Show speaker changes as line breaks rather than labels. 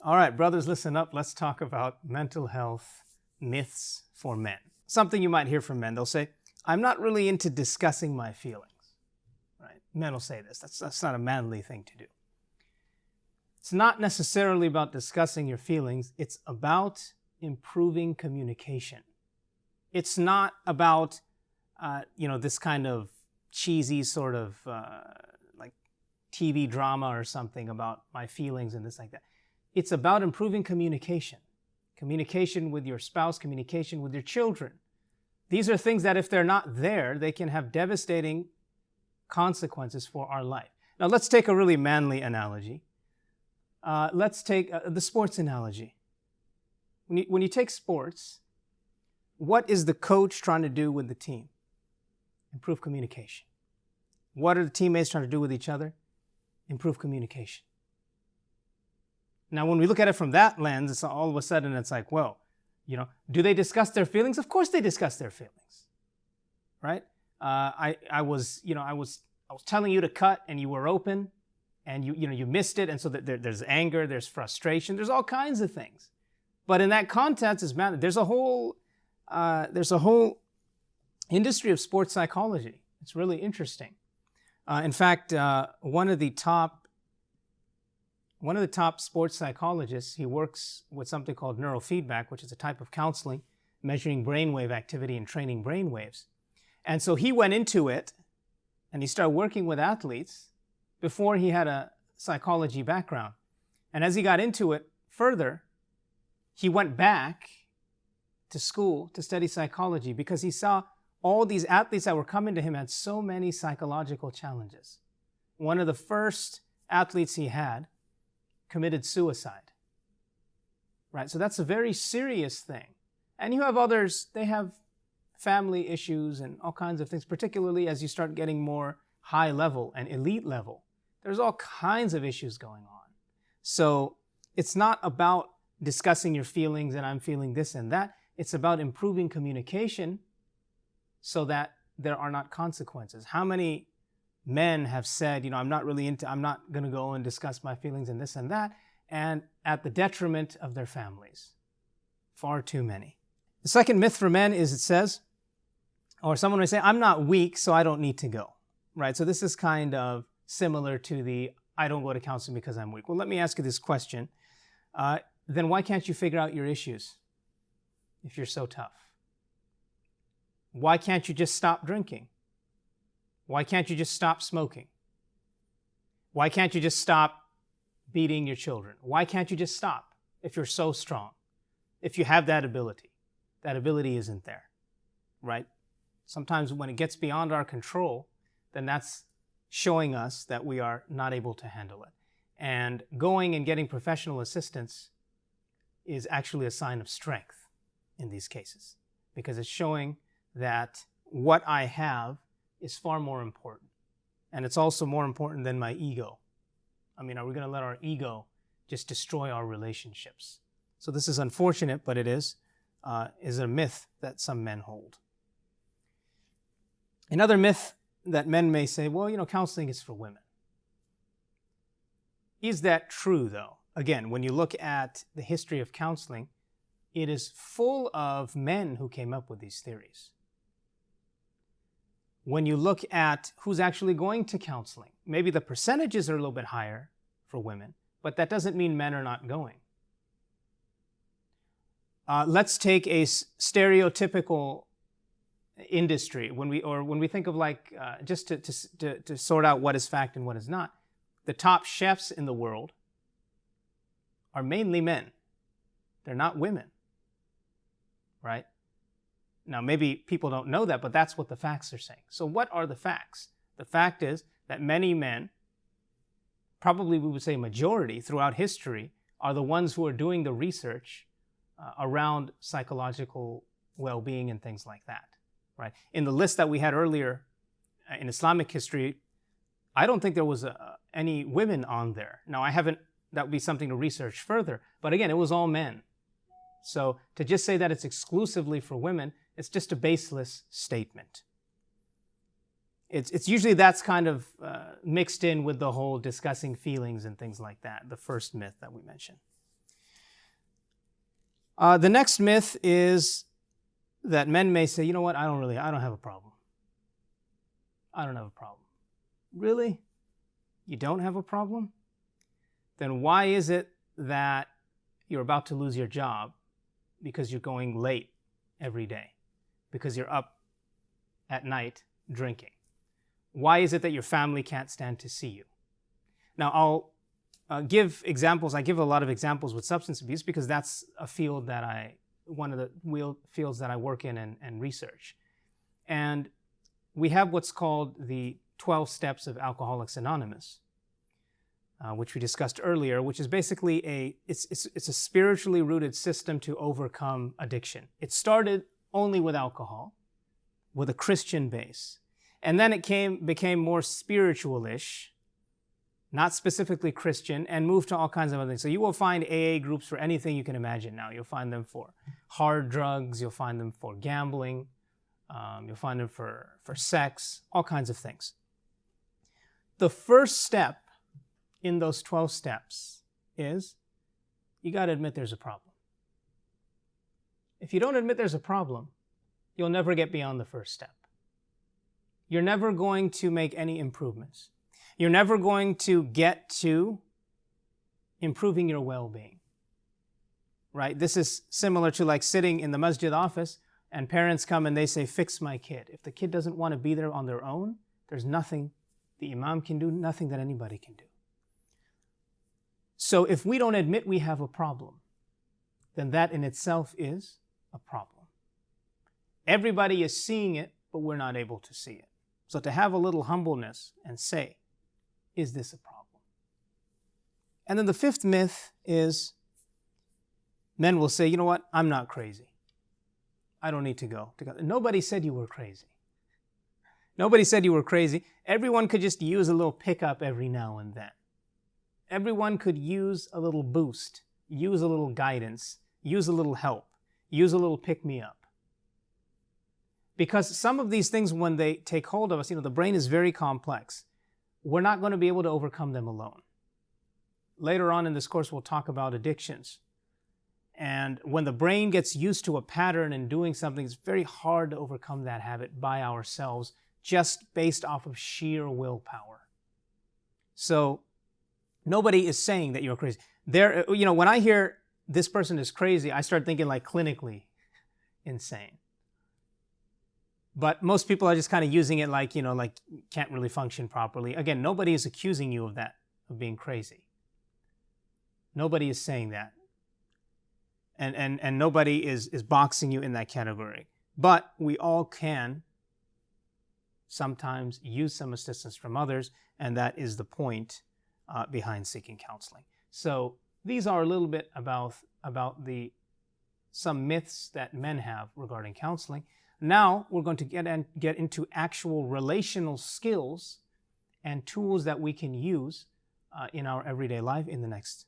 All right, brothers, listen up. Let's talk about mental health myths for men. Something you might hear from men. They'll say, I'm not really into discussing my feelings. Right? Men will say this. That's not a manly thing to do. It's not necessarily about discussing your feelings. It's about improving communication. It's not about, this kind of cheesy sort of like TV drama or something about my feelings and this like that. It's about improving communication. Communication with your spouse, communication with your children. These are things that if they're not there, they can have devastating consequences for our life. Now let's take a really manly analogy. Let's take the sports analogy. When you take sports, what is the coach trying to do with the team? Improve communication. What are the teammates trying to do with each other? Improve communication. Now, when we look at it from that lens, it's all of a sudden it's like, well, do they discuss their feelings? Of course they discuss their feelings, right? I was telling you to cut and you were open, and you missed it, and so there's anger, there's frustration, there's all kinds of things. But in that context, there's a whole industry of sports psychology. It's really interesting. In fact, one of the top sports psychologists, he works with something called neurofeedback, which is a type of counseling measuring brainwave activity and training brainwaves. And so he went into it and he started working with athletes before he had a psychology background. And as he got into it further, he went back to school to study psychology because he saw all these athletes that were coming to him had so many psychological challenges. One of the first athletes he had committed suicide, right? So that's a very serious thing. And you have others, they have family issues and all kinds of things, particularly as you start getting more high level and elite level. There's all kinds of issues going on. So it's not about discussing your feelings and I'm feeling this and that. It's about improving communication so that there are not consequences. How many men have said, I'm not going to go and discuss my feelings and this and that, and at the detriment of their families? Far too many. The second myth for men is it says, or someone may say, I'm not weak, so I don't need to go, right? So this is kind of similar to the, I don't go to counseling because I'm weak. Well, let me ask you this question. Then why can't you figure out your issues if you're so tough? Why can't you just stop drinking? Why can't you just stop smoking? Why can't you just stop beating your children? Why can't you just stop if you're so strong? If you have that ability isn't there, right? Sometimes when it gets beyond our control, then that's showing us that we are not able to handle it. And going and getting professional assistance is actually a sign of strength in these cases, because it's showing that what I have is far more important. And it's also more important than my ego. Are we going to let our ego just destroy our relationships? So this is unfortunate, but it is a myth that some men hold. Another myth that men may say, well, counseling is for women. Is that true, though? Again, when you look at the history of counseling, it is full of men who came up with these theories. When you look at who's actually going to counseling, maybe the percentages are a little bit higher for women, but that doesn't mean men are not going. Let's take a stereotypical industry when we think of just to sort out what is fact and what is not. The top chefs in the world are mainly men. They're not women, right? Now, maybe people don't know that, but that's what the facts are saying. So what are the facts? The fact is that many men, probably we would say majority throughout history, are the ones who are doing the research around psychological well-being and things like that, right? In the list that we had earlier in Islamic history, I don't think there was any women on there. Now, that would be something to research further. But again, it was all men. So to just say that it's exclusively for women, it's just a baseless statement. It's usually that's kind of mixed in with the whole discussing feelings and things like that, the first myth that we mentioned. The next myth is that men may say, you know what, I don't have a problem. I don't have a problem. Really? You don't have a problem? Then why is it that you're about to lose your job because you're going late every day? Because you're up at night drinking? Why is it that your family can't stand to see you? Now, I'll give examples. I give a lot of examples with substance abuse because that's a field that one of the fields that I work in and research. And we have what's called the 12 steps of Alcoholics Anonymous, which we discussed earlier, which is basically it's a spiritually rooted system to overcome addiction. It started only with alcohol, with a Christian base. And then it became more spiritual-ish, not specifically Christian, and moved to all kinds of other things. So you will find AA groups for anything you can imagine now. You'll find them for hard drugs, you'll find them for gambling, you'll find them for sex, all kinds of things. The first step in those 12 steps is you got to admit there's a problem. If you don't admit there's a problem, you'll never get beyond the first step. You're never going to make any improvements. You're never going to get to improving your well-being, right? This is similar to like sitting in the masjid office and parents come and they say, fix my kid. If the kid doesn't want to be there on their own, there's nothing the imam can do, nothing that anybody can do. So if we don't admit we have a problem, then that in itself is a problem. Everybody is seeing it, but we're not able to see it. So to have a little humbleness and say, is this a problem? And then the fifth myth is men will say, you know what, I'm not crazy. I don't need to go. Nobody said you were crazy. Nobody said you were crazy. Everyone could just use a little pickup every now and then. Everyone could use a little boost, use a little guidance, use a little help, use a little pick-me-up. Because some of these things, when they take hold of us, the brain is very complex. We're not going to be able to overcome them alone. Later on in this course, we'll talk about addictions. And when the brain gets used to a pattern and doing something, it's very hard to overcome that habit by ourselves, just based off of sheer willpower. So nobody is saying that you're crazy. When I hear this person is crazy, I start thinking like clinically insane. But most people are just kind of using it like can't really function properly. Again, nobody is accusing you of that, of being crazy. Nobody is saying that. And nobody is boxing you in that category. But we all can sometimes use some assistance from others, and that is the point behind seeking counseling. So these are a little bit about some myths that men have regarding counseling. Now we're going to get into actual relational skills and tools that we can use in our everyday life in the next